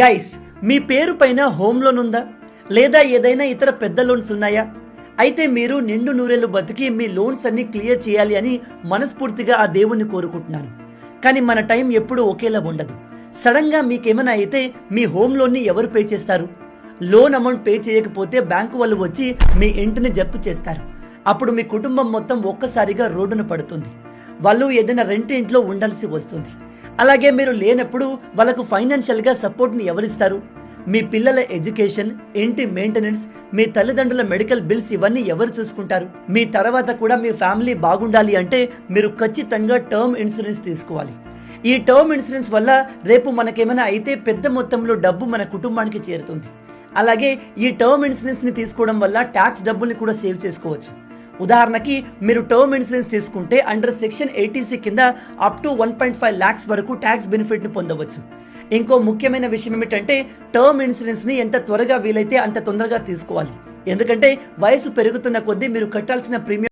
Guys, మీ పేరు పైన home loan ఉందా లేదా ఏదైనా ఇతర పెద్ద లోన్స్ ఉన్నాయా? అయితే మీరు నిండు నూరేళ్లు బతికి మీ లోన్స్ అన్ని క్లియర్ చేయాలి అని మనస్ఫూర్తిగా ఆ దేవుణ్ణి కోరుకుంటున్నాను. కానీ మన టైం ఎప్పుడూ ఒకేలా ఉండదు. సడన్గా మీకేమైనా అయితే మీ హోమ్ లోన్ని ఎవరు పే చేస్తారు? లోన్ అమౌంట్ పే చేయకపోతే బ్యాంకు వాళ్ళు వచ్చి మీ ఇంటిని జప్తు చేస్తారు. అప్పుడు మీ కుటుంబం మొత్తం ఒక్కసారిగా రోడ్డున పడుతుంది. వాళ్ళు ఏదైనా రెంట్ ఇంట్లో ఉండాల్సి వస్తుంది. అలాగే మీరు లేనప్పుడు వాళ్ళకు ఫైనాన్షియల్గా సపోర్ట్ని ఎవరిస్తారు? మీ పిల్లల ఎడ్యుకేషన్, ఇంటి మెయింటెనెన్స్, మీ తల్లిదండ్రుల మెడికల్ బిల్స్ ఇవన్నీ ఎవరు చూసుకుంటారు? మీ తర్వాత కూడా మీ ఫ్యామిలీ బాగుండాలి అంటే మీరు ఖచ్చితంగా టర్మ్ ఇన్సూరెన్స్ తీసుకోవాలి. ఈ టర్మ్ ఇన్సూరెన్స్ వల్ల రేపు మనకేమైనా అయితే పెద్ద మొత్తంలో డబ్బు మన కుటుంబానికి చేరుతుంది. అలాగే ఈ టర్మ్ ఇన్సూరెన్స్ని తీసుకోవడం వల్ల ట్యాక్స్ డబ్బుల్ని కూడా సేవ్ చేసుకోవచ్చు. ఉదాహరణకి మీరు టర్మ్ ఇన్సూరెన్స్ తీసుకుంటే అండర్ సెక్షన్ 80C కింద అప్ టు 1.5 lakhs వరకు ట్యాక్స్ బెనిఫిట్ని పొందవచ్చు. ఇంకో ముఖ్యమైన విషయం ఏమిటంటే టర్మ్ ఇన్సూరెన్స్ని ఎంత త్వరగా వీలైతే అంత తొందరగా తీసుకోవాలి. ఎందుకంటే వయసు పెరుగుతున్న కొద్దీ మీరు కట్టాల్సిన ప్రీమియం